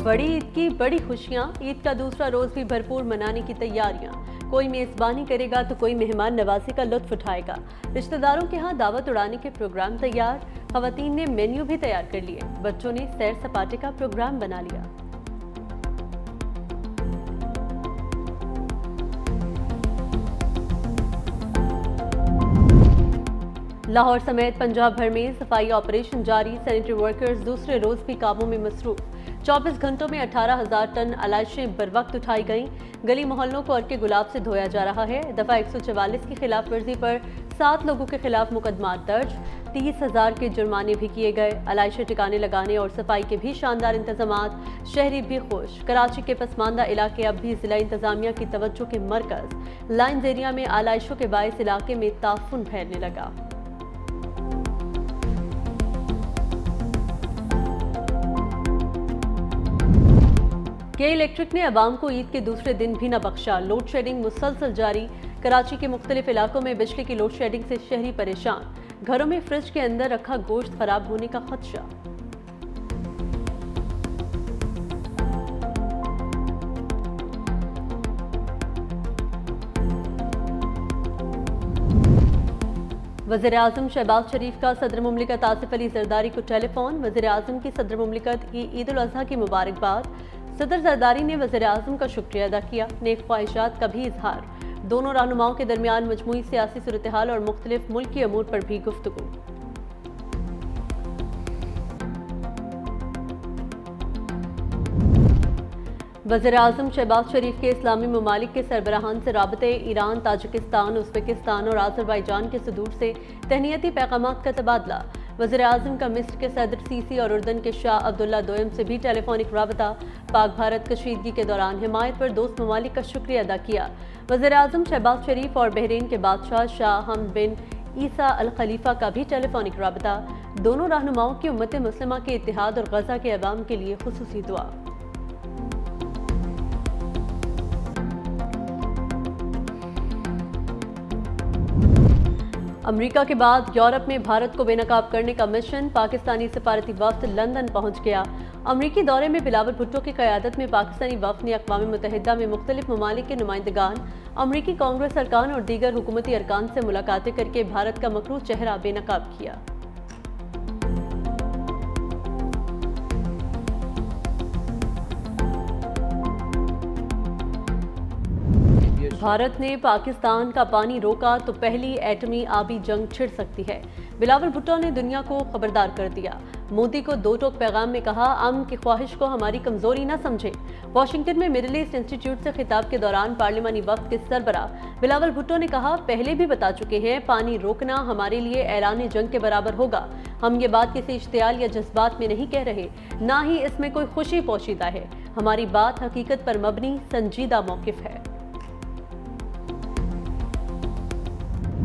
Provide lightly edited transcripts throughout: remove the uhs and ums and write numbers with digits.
बड़ी ईद की बड़ी खुशियां, ईद का दूसरा रोज भी भरपूर मनाने की तैयारियां। कोई मेजबानी करेगा तो कोई मेहमान नवाजी का लुत्फ उठाएगा। रिश्तेदारों के यहाँ दावत उड़ाने के प्रोग्राम तैयार। खवातीन ने मेन्यू भी तैयार कर लिए। बच्चों ने सैर सपाटे का प्रोग्राम बना लिया। लाहौर समेत पंजाब भर में सफाई ऑपरेशन जारी। सैनिटरी वर्कर्स दूसरे रोज भी कामों में मसरूफ। 24 घंटों में 18,000 टन आलाइशें बर वक्त उठाई गईं। गली मोहल्लों को अर्के गुलाब से धोया जा रहा है। दफा 144 की खिलाफ वर्जी पर 7 लोगों के खिलाफ मुकदमा दर्ज। 30,000 के जुर्माने भी किए गए। आलाइशें ठिकाने लगाने और सफाई के भी शानदार इंतजामात। शहरी भी खुश। कराची के पसमानदा इलाके अब भी जिला इंतजामिया की तवज्जो के मरकज। लाइन्स एरिया में आलाइशों के बायस इलाके में ताफुन फैलने लगा। के इलेक्ट्रिक ने अवाम को ईद के दूसरे दिन भी न बख्शा। लोड शेडिंग मुसलसल जारी। कराची के मुख्तलिफ इलाकों में बिजली की लोड शेडिंग से शहरी परेशान। घरों में फ्रिज के अंदर रखा गोश्त खराब होने का खदशा। वज़ीर आज़म शहबाज शरीफ का सदर मुमलिकत आसिफ अली जरदारी को टेलीफोन। वज़ीर आज़म की सदर मुमलिकत की ईद उल अज़हा की मुबारकबाद। सदर जरदारी ने वज़ीर आज़म का शुक्रिया अदा किया। नेक ख्वाहिशात का भी इजहार। दोनों रहनुमाओं के दरमियान मजमूई सियासी सूरत हाल और मुख्तलिफ मुल्की अमूर पर भी गुफ्तगू। वज़ीर आज़म शहबाज शरीफ के इस्लामी ममालिक के सरबराहान से राबते। ईरान, ताजिकिस्तान, उज़्बेकिस्तान और आज़रबाईजान के सदूर से तहनीती पैगामात का तबादला। वज़ीर आज़म का मिस्र के सदर सीसी और उर्दन के शाह अब्दुल्ला दोयम से भी टेलीफोनिक राबता। पाक भारत कशीदगी के दौरान हिमायत पर दोस्त ममालिक का शुक्रिया अदा किया। वज़ीर आज़म शहबाज शरीफ और बहरीन के बादशाह शाह हमद बिन ईसा अल खलीफा का भी टेलीफोनिक राबता। दोनों रहनुमाओं की उम्मत मुस्लिमा के इत्तेहाद और गजा के अवाम के लिए खुसूसी दुआ। अमेरिका के बाद यूरोप में भारत को बेनकाब करने का मिशन। पाकिस्तानी सफारती वफ्द लंदन पहुंच गया। अमेरिकी दौरे में बिलावल भुट्टो की क़यादत में पाकिस्तानी वफ्द ने अक़वाम मुत्तहिदा में मुख्तलिफ ममालिक के नुमाइंदगान, अमेरिकी कांग्रेस अरकान और दीगर हुकूमती अरकान से मुलाकातें करके भारत का मकरू चेहरा बेनकाब किया। भारत ने पाकिस्तान का पानी रोका तो पहली एटमी आबी जंग छिड़ सकती है। बिलावल भुट्टो ने दुनिया को खबरदार कर दिया। मोदी को दो टोक पैगाम में कहा, अमन की ख्वाहिश को हमारी कमजोरी न समझे। वाशिंगटन में मिडिल ईस्ट इंस्टीट्यूट से खिताब के दौरान पार्लिमानी वफ्द के सरबरा बिलावल भुट्टो ने कहा, पहले भी बता चुके हैं, पानी रोकना हमारे लिए ऐलान जंग के बराबर होगा। हम ये बात किसी इश्तियाल या जज्बात में नहीं कह रहे, ना ही इसमें कोई खुशी पोशीदा है। हमारी बात हकीकत पर मबनी संजीदा मौकिफ है।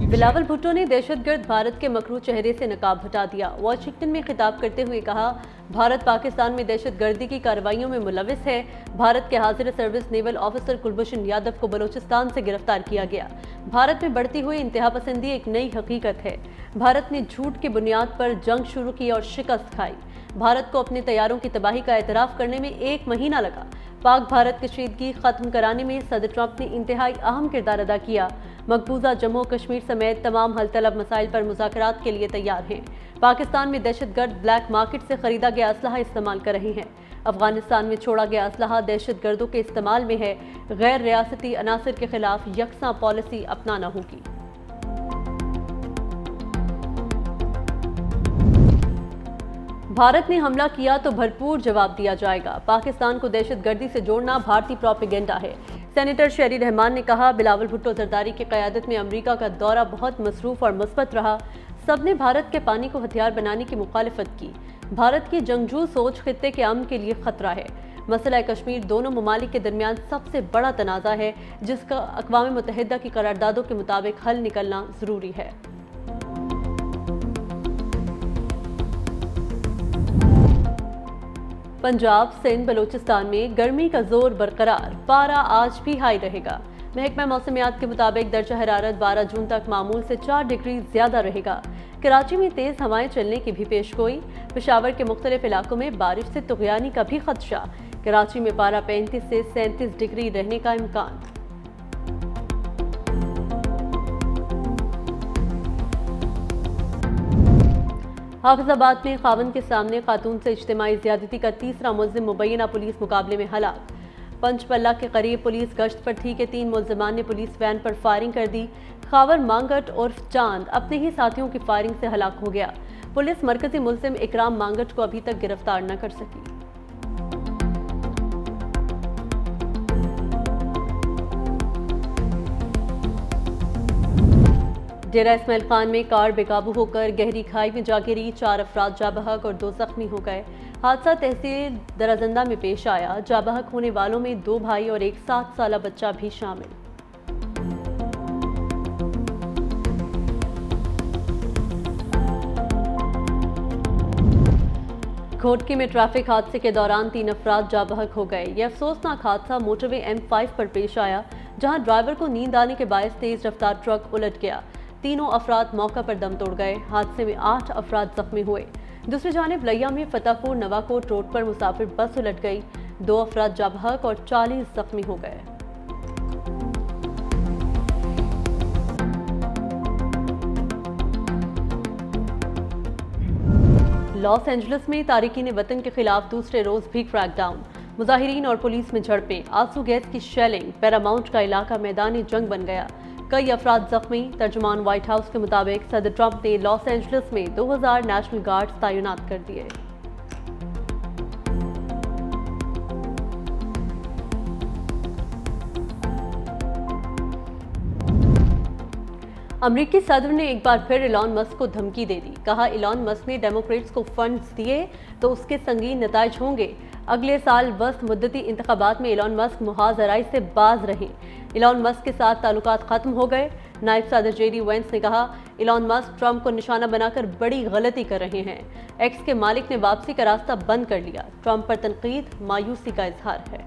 बिलावल भुट्टो ने दहशतगर्द भारत के मकरू चेहरे से नकाब हटा दिया। वाशिंगटन में खिताब करते हुए कहा, भारत पाकिस्तान में दहशतगर्दी की कार्रवाइयों में मुलविस है। भारत के हाजिर service naval officer Kulbhushan Yadav को बलोचिस्तान से गिरफ्तार किया गया। भारत में बढ़ती हुई इंतहा पसंदी एक नई हकीकत है। भारत ने झूठ की बुनियाद पर जंग शुरू की और शिकस्त खाई। भारत को अपने तैयारों की तबाही का एतराफ़ करने में 1 महीना लगा। पाक भारत कशीदगी खत्म कराने में सदर ट्रंप ने इंतहाई अहम किरदार अदा किया। मकबूजा जम्मू कश्मीर समेत तमाम हल तलब मसाइल पर मुज़ाकरात के लिए तैयार हैं। पाकिस्तान में दहशतगर्द ब्लैक मार्केट से खरीदा गया असलहा इस्तेमाल कर रहे हैं। अफगानिस्तान में छोड़ा गया असलहा दहशतगर्दों के इस्तेमाल में है। गैर रियासती अनासर के खिलाफ यकसा पॉलिसी अपनाना होगी। भारत ने हमला किया तो भरपूर जवाब दिया जाएगा। पाकिस्तान को दहशतगर्दी से जोड़ना भारतीय प्रोपेगेंडा है। सेनेटर शेरी रहमान ने कहा, बिलावल भुट्टो जरदारी की क़यादत में अमेरिका का दौरा बहुत मसरूफ़ और मुस्बत रहा। सबने भारत के पानी को हथियार बनाने की मुखालिफत की। भारत की जंगजू सोच खित्ते के अमन के लिए खतरा है। मसला कश्मीर दोनों ममालिक के दरमियान सबसे बड़ा तनाज़ा है, जिसका अक़वाम मुत्तहिदा की करारदादों के मुताबिक हल निकलना ज़रूरी है। पंजाब, सिंध, बलोचिस्तान में गर्मी का जोर बरकरार। पारा आज भी हाई रहेगा। महकमा मौसमियात के मुताबिक दर्जा हरारत 12 जून तक मामूल से 4 डिग्री ज्यादा रहेगा। कराची में तेज हवाएं चलने की भी पेशगोई। पेशावर के मुख्तलिफ इलाकों में बारिश से तुग़यानी का भी खदशा। कराची में पारा 35 से 37 डिग्री रहने का इम्कान। हाफिजाबाद में खावन के सामने खातून से इज्तिमाई ज्यादती का तीसरा मुलजिम मुबैना पुलिस मुकाबले में हलाक। पंचपल्ला के करीब पुलिस गश्त पर थी कि 3 मुलजमान ने पुलिस वैन पर फायरिंग कर दी। खावर मांगट उर्फ चांद अपने ही साथियों की फायरिंग से हलाक हो गया। पुलिस मरकजी मुलजिम इकराम मांगट को अभी तक गिरफ्तार न कर सकी। डेरा इस्माइल खान में कार बेकाबू होकर गहरी खाई में जा गिरी, 4 अफराद जाबहक और 2 जख्मी हो गए। हादसा तहसील दराजंदा में पेश आया। जाबहक होने वालों में 2 भाई और एक 7 साला बच्चा भी शामिल। घोटकी में ट्रैफिक हादसे के दौरान 3 अफराद जाबहक हो गए। यह अफसोसनाक हादसा मोटरवे M5 पर पेश आया, जहां ड्राइवर को नींद आने के बायस तेज रफ्तार ट्रक उलट गया। तीनों अफराद मौका पर दम तोड़ गए। हादसे में 8 अफराद जख्मी हुए। दूसरी जानिब लिया में फतेहपुर नवाकोट रोड पर मुसाफिर बस उलट गई। 2 अफराद जाबहक और 40 जख्मी हो गए। लॉस एंजलिस में तारिकीन वतन के खिलाफ दूसरे रोज भी क्रैकडाउन। मुजाहिरीन और पुलिस में झड़पें, आंसू गैस की शेलिंग, पैरामाउंट का इलाका मैदानी जंग बन गया। कई अफराद जख्मी। तर्जुमान व्हाइट हाउस के मुताबिक सदर ट्रंप ने लॉस एंजलिस में 2000 नेशनल गार्ड्स तैनात कर दिए। अमरीकी सदर ने एक बार फिर इलॉन मस्क को धमकी दे दी। कहा, इलॉन मस्क ने डेमोक्रेट्स को फंड्स दिए तो उसके संगीन नताइज होंगे। अगले साल वस्त मुद्दती इंतखाबात में इलॉन मस्क मुहाजराई से बाज रहे। इलॉन मस्क के साथ ताल्लुकात खत्म हो गए। नायब सदर JD वेंस ने कहा, इलॉन मस्क ट्रंप को निशाना बनाकर बड़ी गलती कर रहे हैं। एक्स के मालिक ने वापसी का रास्ता बंद कर लिया। ट्रंप पर तनकीद मायूसी का इजहार है।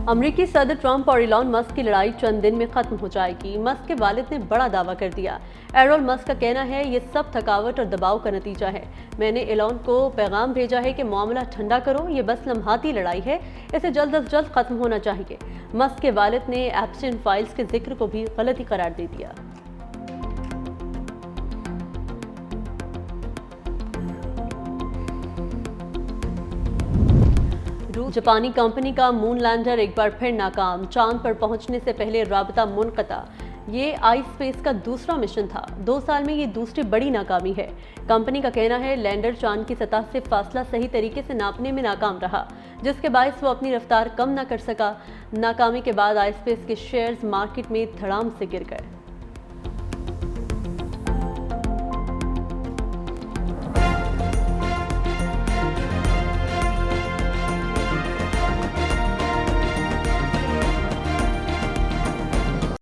अमरीकी सदर ट्रंप और इलॉन मस्क की लड़ाई चंद दिन में खत्म हो जाएगी। मस्क के वालिद ने बड़ा दावा कर दिया। एरोल मस्क का कहना है, ये सब थकावट और दबाव का नतीजा है। मैंने इलॉन को पैगाम भेजा है कि मामला ठंडा करो, ये बस लम्हाती लड़ाई है, इसे जल्द अज जल्द खत्म होना चाहिए। मस्क के वालिद ने एप्स्टीन फाइल्स के जिक्र को भी गलती करार दे दिया। जापानी कंपनी का मून लैंडर एक बार फिर नाकाम। चांद पर पहुंचने से पहले राबता मुनक़ता। ये आई स्पेस का दूसरा मिशन था। 2 साल में ये दूसरी बड़ी नाकामी है। कंपनी का कहना है, लैंडर चांद की सतह से फासला सही तरीके से नापने में नाकाम रहा, जिसके बायस वो अपनी रफ्तार कम न कर सका। नाकामी के बाद आई स्पेस के शेयर्स मार्केट में धड़ाम से गिर गए।